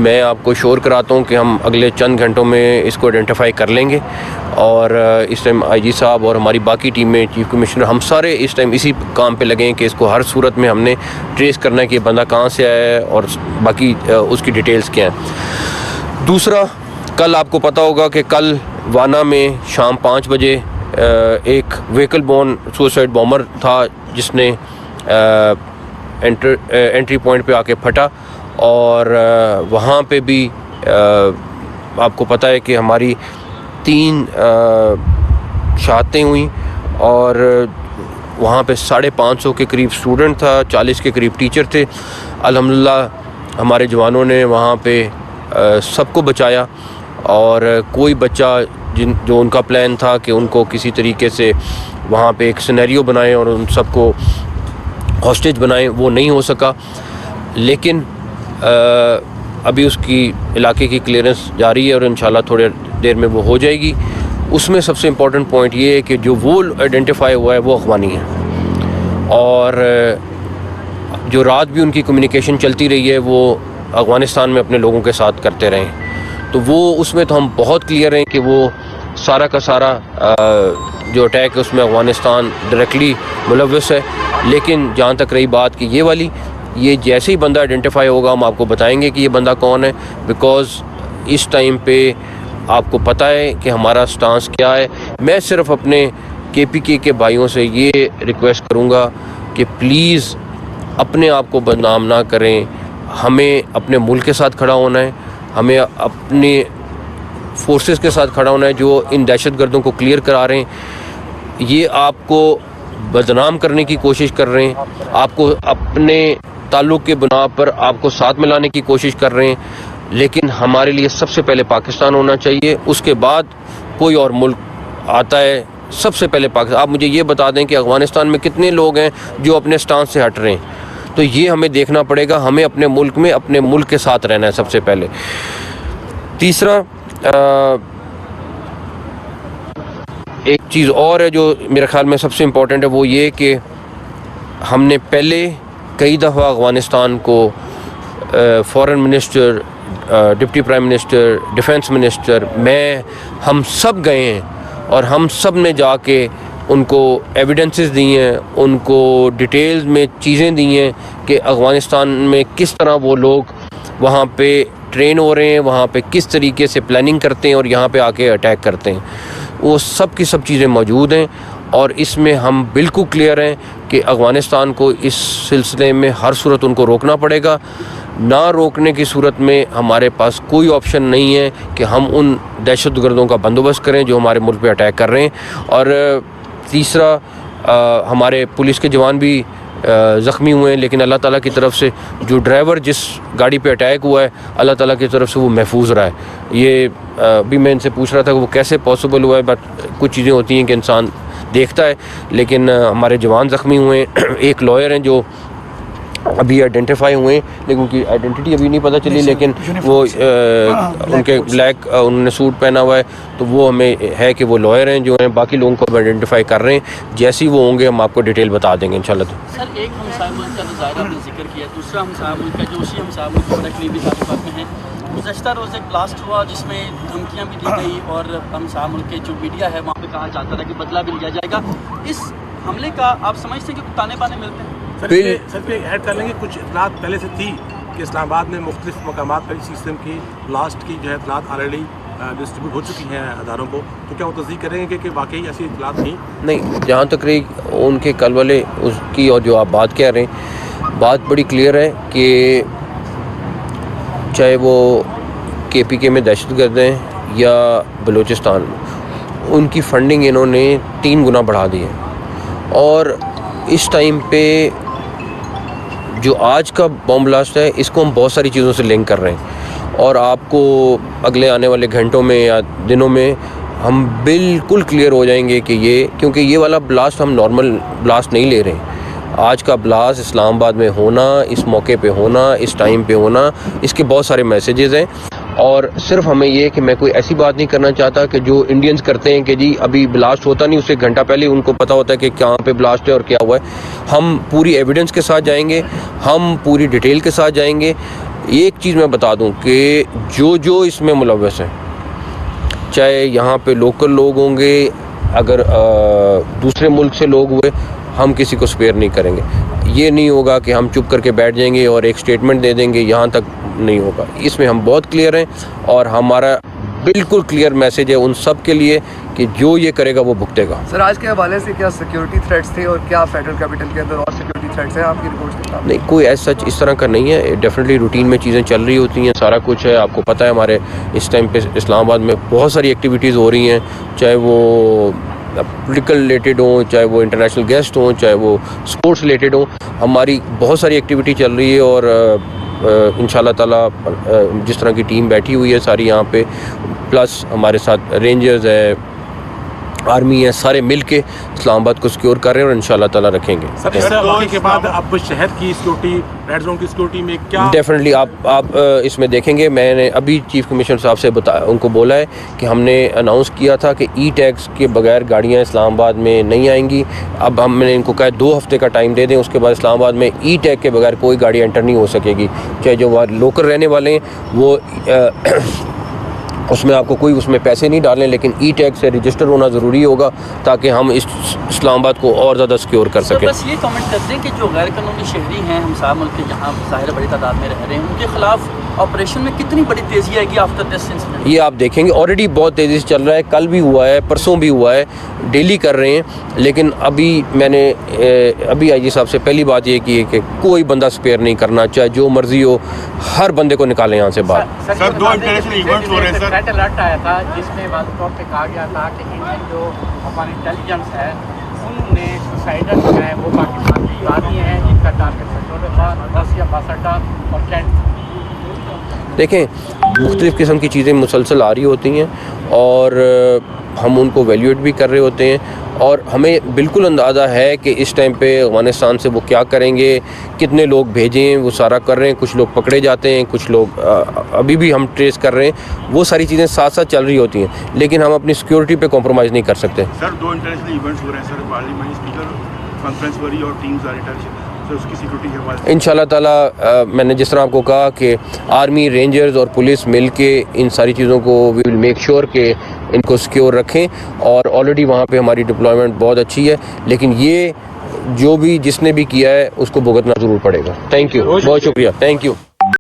मैं आपको श्योर कराता हूँ कि हम अगले चंद घंटों में इसको आइडेंटिफाई कर लेंगे। और इस टाइम आईजी साहब और हमारी बाकी टीमें, चीफ कमिश्नर, हम सारे इस टाइम इसी काम पे लगे हैं कि इसको हर सूरत में हमने ट्रेस करना है कि बंदा कहाँ से आया है और बाकी उसकी डिटेल्स क्या हैं। दूसरा, कल आपको पता होगा कि कल वाना में शाम 5 बजे एक व्हीकल बोर्न सुसाइड बॉम्बर था जिसने एंट्री पॉइंट पे आके फटा, और वहाँ पे भी आपको पता है कि हमारी 3 शहादतें हुई और वहाँ पे 550 के करीब स्टूडेंट था, 40 के करीब टीचर थे। अल्हम्दुलिल्लाह हमारे जवानों ने वहाँ पे सबको बचाया और कोई बच्चा जो उनका प्लान था कि उनको किसी तरीके से वहाँ पे एक सिनेरियो बनाएं और उन सबको हॉस्टेज बनाएं, वो नहीं हो सका। लेकिन अभी उसकी इलाके की क्लियरेंस जारी है और इंशाल्लाह थोड़ी देर में वो हो जाएगी। उसमें सबसे इम्पोर्टेंट पॉइंट ये है कि जो वो आइडेंटिफाई हुआ है वो अफ़गानी है, और जो रात भी उनकी कम्युनिकेशन चलती रही है वो अफ़गानिस्तान में अपने लोगों के साथ करते रहे। तो वो उसमें तो हम बहुत क्लियर हैं कि वो सारा का सारा जो अटैक है उसमें अफ़गानिस्तान डायरेक्टली मुलव्वस है। लेकिन जहाँ तक रही बात कि ये जैसे ही बंदा आइडेंटिफाई होगा हम आपको बताएंगे कि ये बंदा कौन है, बिकॉज़ इस टाइम पे आपको पता है कि हमारा स्टांस क्या है। मैं सिर्फ अपने KPK के भाइयों से ये रिक्वेस्ट करूँगा कि प्लीज़ अपने आप को बदनाम ना करें। हमें अपने मुल्क के साथ खड़ा होना है, हमें अपने फोर्सेस के साथ खड़ा होना है जो इन दहशतगर्दों को क्लियर करा रहे हैं। ये आपको बदनाम करने की कोशिश कर रहे हैं, आपको अपने ताल्लुक़ के बुनियाद पर आपको साथ मिलाने की कोशिश कर रहे हैं। लेकिन हमारे लिए सबसे पहले पाकिस्तान होना चाहिए, उसके बाद कोई और मुल्क आता है, सबसे पहले पाकिस्तान। आप मुझे ये बता दें कि अफ़गानिस्तान में कितने लोग हैं जो अपने स्टांस से हट रहे हैं। तो ये हमें देखना पड़ेगा, हमें अपने मुल्क में अपने मुल्क के साथ रहना है सबसे पहले। तीसरा, एक चीज़ और है जो मेरे ख्याल में सबसे इम्पोर्टेंट है, वो ये कि हमने पहले कई दफ़ा अफ़गानिस्तान को foreign minister, deputy prime minister, defence minister, हम सब गए हैं और हम सब ने जाके उनको एविडेंसेस दी हैं, उनको डिटेल्स में चीज़ें दी हैं कि अफ़गानिस्तान में किस तरह वो लोग वहाँ पे ट्रेन हो रहे हैं, वहाँ पे किस तरीके से प्लानिंग करते हैं और यहाँ पे आके अटैक करते हैं। वो सब की सब चीज़ें मौजूद हैं और इसमें हम बिल्कुल क्लियर हैं कि अफ़गानिस्तान को इस सिलसिले में हर सूरत उनको रोकना पड़ेगा। ना रोकने की सूरत में हमारे पास कोई ऑप्शन नहीं है कि हम उन दहशतगर्दों का बंदोबस्त करें जो हमारे मुल्क पे अटैक कर रहे हैं। और तीसरा, हमारे पुलिस के जवान भी ज़ख्मी हुए हैं, लेकिन अल्लाह ताला की तरफ से जो ड्राइवर जिस गाड़ी पे अटैक हुआ है, अल्लाह ताला की तरफ से वो महफूज रहा है। ये भी मैं इनसे पूछ रहा था कि वो कैसे पॉसिबल हुआ है, बट कुछ चीज़ें होती हैं कि इंसान देखता है। लेकिन हमारे जवान ज़ख्मी हुए हैं। एक लॉयर हैं जो अभी आइडेंटिफाई हुए हैं, लेकिन उनकी आइडेंटिटी अभी नहीं पता चली, लेकिन वो उनके ब्लैक उन्होंने सूट पहना हुआ है, तो वो हमें है कि वो लॉयर हैं जो हैं। बाकी लोगों को आइडेंटिफाई कर रहे हैं, जैसे ही वो होंगे हम आपको डिटेल बता देंगे इंशाल्लाह। तो सर, एक हमसाया मुल्क का नज़ारा आपने जिक्र किया, दूसरा हमसाया मुल्क का जो उसी हमसाया मुल्क के बड़ा करीबी ताल्लुकात में है। गुज़श्ता रोज़ एक ब्लास्ट हुआ जिसमें धमकियाँ भी दी गई और हमसाया मुल्क के जो मीडिया है वहाँ पर कहा जाता था कि बदला भी लिया जाएगा। इस हमले का आप समझते हैं कि ताने बाने मिलते हैं? सर पे ऐड कर लेंगे, कुछ इतलात पहले से थी कि इस्लामाबाद में मुख्तलिफ मकामात पर इस सिस्टम की ब्लास्ट की जो है इतलात ऑलरेडी डिस्ट्रीब्यूट हो चुकी हैं अदारों को, तो क्या वो तस्दीक करेंगे कि वाकई ऐसी इतलात थी? नहीं, जहाँ तक रही उनके कल वाले उसकी और जो आप बात कह रहे हैं, बात बड़ी क्लियर है कि चाहे वो KPK में दहशतगर्द हैं या बलूचिस्तान, उनकी फंडिंग इन्होंने 3 गुना बढ़ा दी है। और इस टाइम पे जो आज का बॉम्ब ब्लास्ट है, इसको हम बहुत सारी चीज़ों से लिंक कर रहे हैं और आपको अगले आने वाले घंटों में या दिनों में हम बिल्कुल क्लियर हो जाएंगे कि क्योंकि ये वाला ब्लास्ट हम नॉर्मल ब्लास्ट नहीं ले रहे हैं। आज का ब्लास्ट इस्लामाबाद में होना, इस मौके पे होना, इस टाइम पे होना, इसके बहुत सारे मैसेजेस हैं। और सिर्फ हमें ये कि मैं कोई ऐसी बात नहीं करना चाहता कि जो इंडियंस करते हैं कि जी अभी ब्लास्ट होता नहीं, उससे घंटा पहले उनको पता होता है कि कहाँ पे ब्लास्ट है और क्या हुआ है। हम पूरी एविडेंस के साथ जाएंगे, हम पूरी डिटेल के साथ जाएंगे। एक चीज़ मैं बता दूं कि जो इसमें मुलव्वस हैं, चाहे यहाँ पे लोकल लोग होंगे, अगर दूसरे मुल्क से लोग हुए, हम किसी को स्पेयर नहीं करेंगे। ये नहीं होगा कि हम चुप करके बैठ जाएंगे और एक स्टेटमेंट दे देंगे, यहाँ तक नहीं होगा। इसमें हम बहुत क्लियर हैं और हमारा बिल्कुल क्लियर मैसेज है उन सब के लिए कि जो ये करेगा वो भुगतेगा। सर, आज के हवाले से क्या सिक्योरिटी थ्रेट्स थे और क्या फेडरल कैपिटल के अंदर और सिक्योरिटी थ्रेट्स हैं आपकी रिपोर्ट के साथ? नहीं, कोई ऐसा सच इस तरह का नहीं है। डेफिनेटली रूटीन में चीज़ें चल रही होती हैं, सारा कुछ है। आपको पता है हमारे इस टाइम पे इस्लामाबाद में बहुत सारी एक्टिविटीज़ हो रही हैं, चाहे वो पॉलिटिकल रिलेटेड हों, चाहे वो इंटरनेशनल गेस्ट हों, चाहे वो स्पोर्ट्स रिलेटेड हों। हमारी बहुत सारी एक्टिविटी चल रही है और इंशाल्लाह ताला जिस तरह की टीम बैठी हुई है सारी यहाँ पे, प्लस हमारे साथ रेंजर्स है, आर्मी है, सारे मिल के इस्लामाबाद को सिक्योर कर रहे हैं और इंशाल्लाह ताला रखेंगे। सर, इस वाक़े के बाद अब शहर की सिक्योरिटी, रेड जोन की सिक्योरिटी में क्या? डेफिनेटली आप इसमें देखेंगे, मैंने अभी चीफ कमिश्नर साहब से उनको बोला है कि हमने अनाउंस किया था कि ई टैक्स के बगैर गाड़ियाँ इस्लामाबाद में नहीं आएंगी। अब हमने इनको कहा 2 हफ्ते का टाइम दे दें, उसके बाद इस्लामाबाद में ई टैग के बगैर कोई गाड़ी एंटर नहीं हो सकेगी। चाहे जो वहाँ लोकल रहने वाले हैं वो उसमें आपको कोई उसमें पैसे नहीं डालने, लेकिन ई टैग से रजिस्टर होना ज़रूरी होगा ताकि हम इस इस्लामाबाद को और ज़्यादा सिक्योर कर सकें। बस ये कमेंट करते हैं कि जो गैर कानूनी शहरी हैं हम साहब मुल्क के यहाँ ज़ाहिर बड़ी तादाद में रह रहे हैं, उनके खिलाफ ऑपरेशन में कितनी बड़ी तेज़ी आएगी आफ्टर दिस इंसिडेंट? ये आप देखेंगे, ऑलरेडी बहुत तेज़ी से चल रहा है। कल भी हुआ है, परसों भी हुआ है, डेली कर रहे हैं। लेकिन अभी मैंने अभी आईजी साहब से पहली बात ये की है कि कोई बंदा स्पेयर नहीं करना, चाहे जो मर्जी हो, हर बंदे को निकालें यहाँ से बाहर। सर 2 इंटरनेशनल इवेंट्स हो रहे हैं सर। रेड अलर्ट आया था जिसमें वाज़ तौर पे कहा गया था कि इनमें जो हमारी इंटेलिजेंस है उन्होंने सुसाइडर जो है वो पाकिस्तान के आदमी हैं जिनका टारगेट रसिया बासटा और कैंट। देखें, मुख्तलिफ़ किस्म की चीज़ें मुसलसल आ रही होती हैं और हम उनको वैल्यूएट भी कर रहे होते हैं और हमें बिल्कुल अंदाज़ा है कि इस टाइम पे अफ़गानिस्तान से वो क्या करेंगे, कितने लोग भेजें, वो सारा कर रहे हैं। कुछ लोग पकड़े जाते हैं, कुछ लोग अभी भी हम ट्रेस कर रहे हैं। वो सारी चीज़ें साथ साथ चल रही होती हैं, लेकिन हम अपनी सिक्योरिटी पे कॉम्प्रोमाइज़ नहीं कर सकते। सर 2 इंटरनेशनल इवेंट्स हो रहे हैं सर, पार्लियामेंट स्पीकर कॉन्फ्रेंस हो रही है और टीम्स आ रही है, तो उसकी सिक्योरिटी के हवाले इंशाल्लाह ताला मैंने जिस तरह आपको कहा कि आर्मी, रेंजर्स और पुलिस मिल के इन सारी चीज़ों को वी विल मेक श्योर कि इनको सिक्योर रखें और ऑलरेडी वहाँ पे हमारी डिप्लॉयमेंट बहुत अच्छी है। लेकिन ये जो भी जिसने भी किया है उसको भुगतना ज़रूर पड़ेगा। थैंक यू, बहुत शुक्रिया, थैंक यू।